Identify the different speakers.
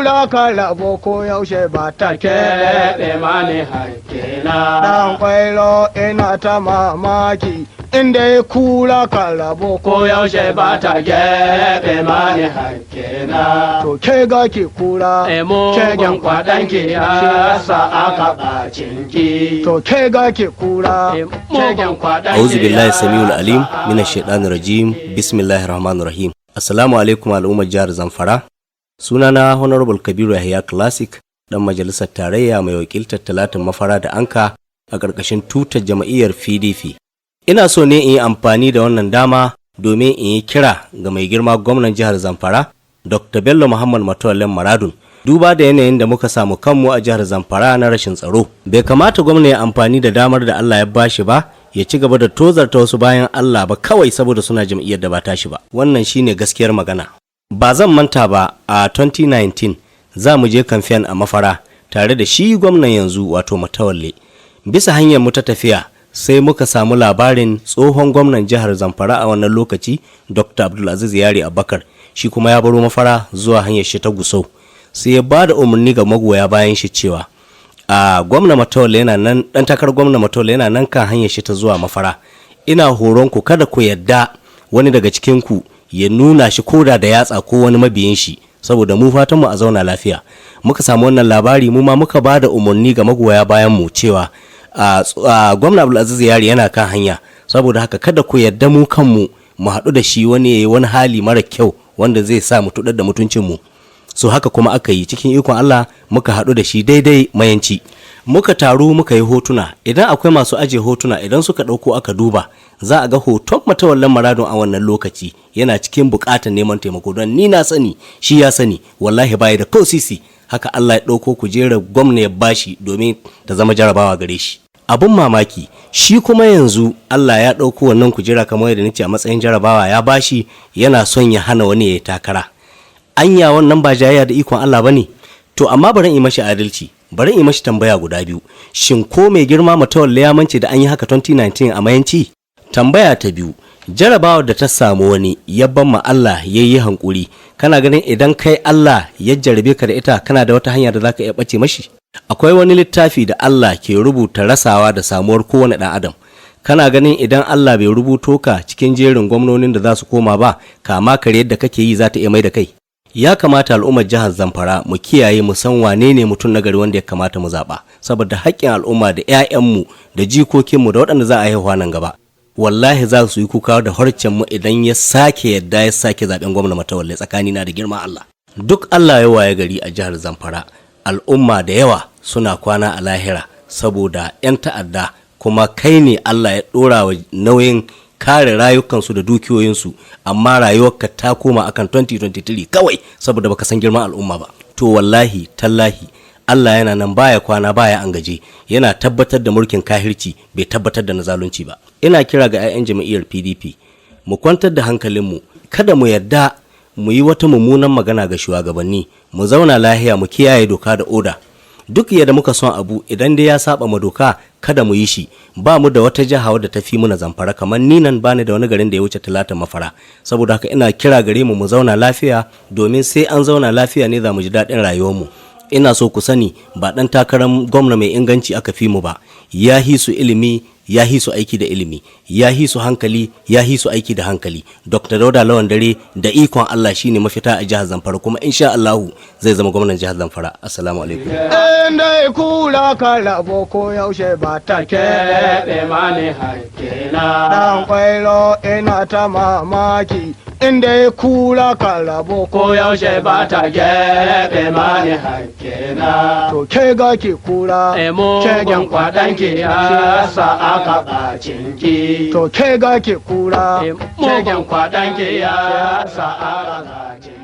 Speaker 1: kula ka labo ko yaushe ba ta keɓe mani hakkina. Dan kwailo ina ta mamaki inda kula ka labo ko yaushe ba ta keɓe mani hakkina. To ke ga ki kula kegen kwaɗanki ya sa aka ɓacin ki. To ke ga ki kula kegen kwaɗanki.
Speaker 2: Auzu billahi samiul alim minash shaitanir rajim. Bismillahir rahmanir rahim. Assalamu alaikum al'ummar jihar Zamfara. Sunana Honorable Kabiru Yahaya Classic, dan majalisar tarayya mai wakiltar talatin mafara da anka a ƙarƙashin tutar jama'iyyar PDP. Ina so ne in yi amfani da wannan dama domin in yi kira ga mai girma gwamnan jihar Zamfara, Dr. Bello Muhammad Matawallen Maradun. Duba da yanayin da muka samu kanmu a jihar Zamfara na rashin tsaro. Bai kamata gwamna ya amfani da damar da Allah ya bashi ba, ya ci gaba da tozarta wasu bayan Allah ba kawai saboda suna jam'iyyar da ba tashi ba. Wannan shine gaskiyar magana. Ba zan manta ba a 2019 za mu je kamfen a mafara tare da shi gwamnan yanzu wato Matawalle. Bisa hanyar mu ta tafiya sai muka samu labarin tsohon gwamnan jihar Zamfara a wannan lokaci Dr. Abdulaziz Yari Abubakar, shi kuma ya baro mafara zuwa hanyar shi ta Gusau. Sai ya ba da umarni ga magoya bayan shi cewa a gwamna Matawalle yana nan, dan takarar gwamna Matawalle yana nan kan hanyar shi ta zuwa mafara. Ina horon ku kada ku yadda wani daga cikin ku ya nuna shi koda da yatsa ko wani mabiyin shi, saboda mu fatan mu a zauna lafiya. Muka samu wannan labari, mu ma muka ba da umarni ga magoya bayan mu cewa gwamna Abdulaziz Yari yana kan hanya, saboda haka kada ku yadda mu kanmu mu haɗu da shi wani hali mara kyau wanda zai sa mu tudar da mutuncin mu. So haka kuma aka yi, cikin ikon Allah muka haɗu da shi daidai mayanci. Muka taru muka yi hotuna. Idan akwai masu aje hotuna, idan suka ɗauko aka duba za a ga hoton Matawallen Maradun a wannan lokaci yana cikin buƙatar neman taimako, don ni na sani shi ya sani wallahi baya da kosisi. Haka Allah ya ɗauko kujerar gwamna ya bashi domin ta zama jarabawa gare shi. Abun mamaki, shi kuma yanzu Allah ya ɗauko wannan kujera kamar yadda nace a matsayin jarabawa ya bashi, yana son ya hana wani ya yi takara. Anya wannan ba jayayya da ikon Allah bane? To amma bari in yi mashi adalci, bari in yi mashi tambaya guda biyu. Shin ko mai girma Matawalle ya mance da an yi haka 2019 a mayanci? Tambaya ta biyu, jarabawar da ta samu wani ya ban ma Allah yayi hankuri, kana ganin idan kai Allah ya jarabe ka da ita kana da wata hanya da zaka iya bace mashi? Akwai wani littafi da Allah ke rubuta rasawa da samuwar kowane ɗan adam. Kana ganin idan Allah bai rubuto ka cikin jerin gwamnonin da za su koma ba, kama kare yadda kake yi za ta iya mai da kai? Ya kamata al'ummar jihar Zamfara mu kiyaye, mu san wane ne mutum nagari wanda ya kamata mu zaɓa, saboda haƙƙin al'umma da 'ya'yanmu da jikokinmu da waɗanda za a haihuwa nan gaba. Wallahi za su yi kuka da harcenmu idan ya sake yadda ya sake zaɓen gwamna Matawalle, tsakanina da girman Allah. Duk Allah ya waye gari a jihar Zamfara, al'umma da yawa suna kwana a lahira saboda 'yan ta'adda, kuma kai ne Allah ya ɗora wa nauyin kare rayukansu da dukiyoyinsu, amma rayuwarka ta koma akan 2023 kawai saboda baka san girman al'umma ba. To wallahi tallahi Allah yana nan baya kwana baya an gaje, yana tabbatar da mulkin kahirci, bai tabbatar da na zalunci ba. Ina kira ga 'ya'yan jama'iyyar PDP mu kwantar da hankalinmu, kada mu yarda mu yi wata mummunan magana ga shugabanni, mu zauna lahiya, mu kiyaye doka da oda. Duk yadda muka son abu, idan dai ya saba ma doka kada mu yi shi. Ba mu da wata jiha wadda ta fi muna Zamfara, kamar ni nan bani da wani garin da ya wuce talatin mafara. Saboda haka ina kira gare mu zauna lafiya, domin sai an zauna lafiya ne za mu ji daɗin rayuwarmu. Ina so ku sani ba ɗan takarar gwamna mai inganci aka fi mu ba, ya hisu ilimi, ya hisu aiki da ilimi, ya hisu hankali, ya hisu aiki da hankali. Dr. Dauda Lawan Dare da ikon Allah shine mafita a jihar Zamfara, kuma insha Allah zai zama gwamnan jihar Zamfara. Assalamu alaikum.
Speaker 1: Inda kula ka labo ko yaushe ba ta keɓe mani hakkina. Dan kwailo ina ta mamaki inda kula ka labo ko yaushe ba ta keɓe mani hakkina. To ke ga ki kula kegen kwaɗanki ya sa aka ɓacin ki. To ke ga ki kula kegen kwaɗanki ya sa aka ɓacin ki.